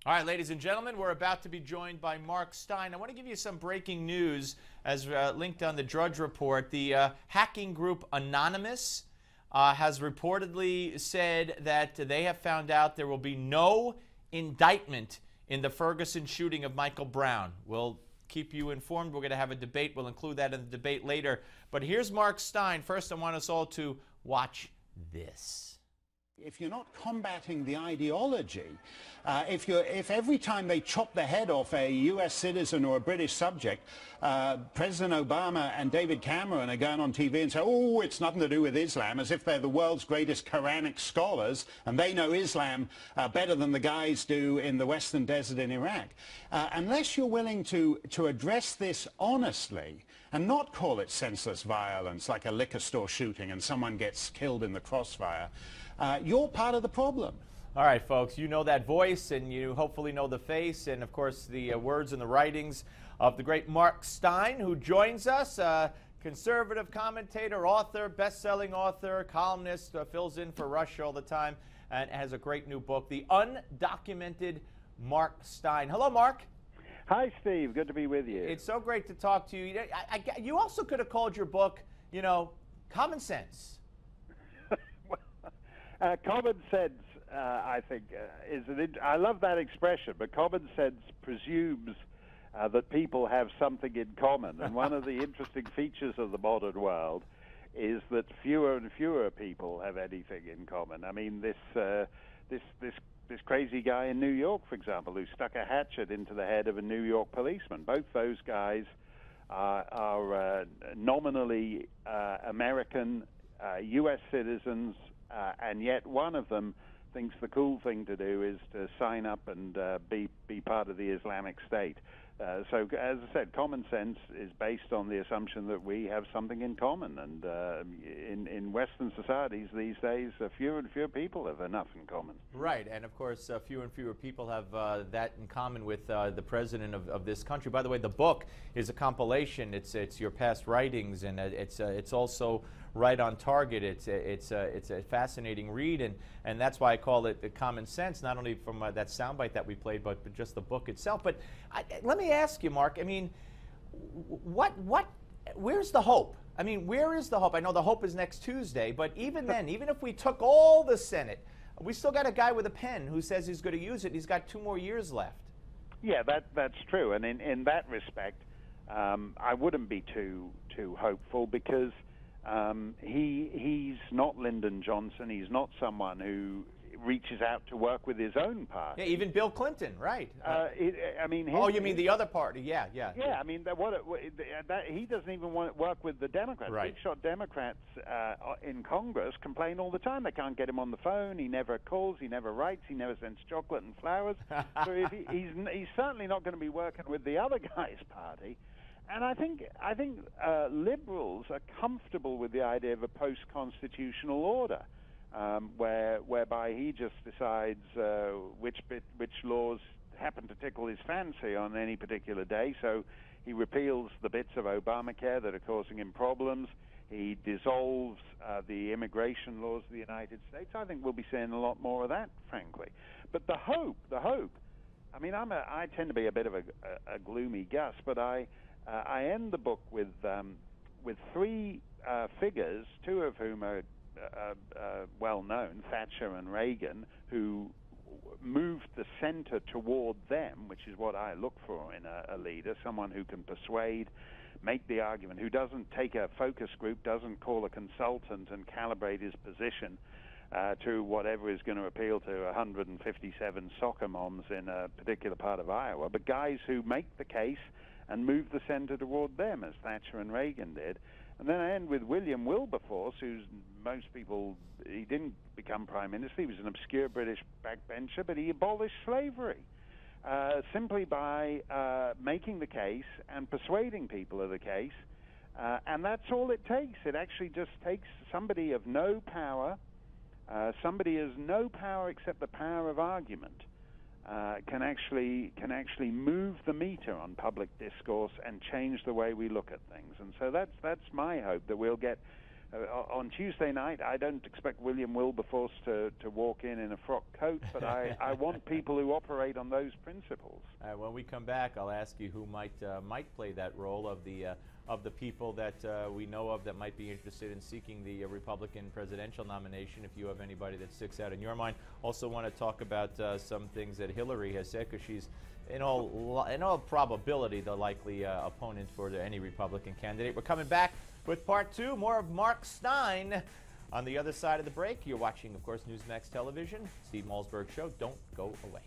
All right, ladies and gentlemen, we're about to be joined by Mark Steyn. I want to give you some breaking news as linked on the Drudge Report. The hacking group Anonymous has reportedly said that they have found out there will be no indictment in the Ferguson shooting of Michael Brown. We'll keep you informed. We're going to have a debate. We'll include that in the debate later. But here's Mark Steyn. First, I want us all to watch this. If you're not combating the ideology, if every time they chop the head off a U.S. citizen or a British subject, President Obama and David Cameron are going on TV and say, oh, it's nothing to do with Islam, as if they're the world's greatest Quranic scholars and they know Islam better than the guys do in the Western Desert in Iraq. Unless you're willing to address this honestly and not call it senseless violence like a liquor store shooting and someone gets killed in the crossfire, you're part of the problem. All right, folks, you know that voice, and you hopefully know the face, and of course the words and the writings of the great Mark Steyn, who joins us, conservative commentator, author, best-selling author, columnist, fills in for Rush all the time, and has a great new book, The Undocumented Mark Steyn. Hello, Mark. Hi, Steve. Good to be with you. It's so great to talk to you. You also could have called your book, you know, Common Sense. Common sense, I think, I love that expression, but common sense presumes that people have something in common. And one of the interesting features of the modern world is that fewer and fewer people have anything in common. I mean, this crazy guy in New York, for example, who stuck a hatchet into the head of a New York policeman. Both those guys are nominally American, U.S. citizens, and yet one of them thinks the cool thing to do is to sign up and be part of the Islamic State. So, as I said, common sense is based on the assumption that we have something in common. And in Western societies these days, fewer and fewer people have enough in common. Right, and of course, fewer and fewer people have that in common with the president of this country. By the way, the book is a compilation. It's your past writings, and it's also right on target. It's a fascinating read, and that's why I call it the Common Sense, not only from that soundbite that we played, but just the book itself. But let me ask you, Mark, I mean, where's the hope? I mean, where is the hope? I know the hope is next Tuesday, but even then, even if we took all the Senate, we still got a guy with a pen who says he's going to use it. He's got 2 more years left. Yeah, that's true. And in that respect, I wouldn't be too hopeful, because he's not Lyndon Johnson. He's not someone who reaches out to work with his own party. Yeah, even Bill Clinton, right? I mean, you mean the other party? Yeah. Yeah, I mean, he doesn't even want to work with the Democrats. Right. Big-shot Democrats in Congress complain all the time. They can't get him on the phone. He never calls. He never writes. He never sends chocolate and flowers. So he's certainly not going to be working with the other guy's party. And I think liberals are comfortable with the idea of a post-constitutional order, whereby he just decides which laws happen to tickle his fancy on any particular day. So he repeals the bits of Obamacare that are causing him problems. He dissolves the immigration laws of the United States. I think we'll be seeing a lot more of that, frankly. But the hope. I mean, I tend to be a bit of a gloomy Gus, but I end the book with 3 figures, 2 of whom are well known, Thatcher and Reagan, who moved the center toward them, which is what I look for in a leader, someone who can persuade, make the argument, who doesn't take a focus group, doesn't call a consultant and calibrate his position to whatever is going to appeal to 157 soccer moms in a particular part of Iowa, but guys who make the case and move the center toward them, as Thatcher and Reagan did. And then I end with William Wilberforce, who's most people, he didn't become prime minister. He was an obscure British backbencher, but he abolished slavery simply by making the case and persuading people of the case. And that's all it takes. It actually just takes somebody of no power, somebody has no power except the power of argument, can actually move the meter on public discourse and change the way we look at things. And so that's my hope, that we'll get On Tuesday night, I don't expect William Wilberforce to walk in a frock coat, but I want people who operate on those principles. When we come back, I'll ask you who might play that role of the people that we know of that might be interested in seeking the Republican presidential nomination, if you have anybody that sticks out in your mind. Also want to talk about some things that Hillary has said, because she's in all probability the likely opponent for any Republican candidate. We're coming back with part 2, more of Mark Steyn on the other side of the break. You're watching, of course, Newsmax Television, Steve Malzberg Show. Don't go away.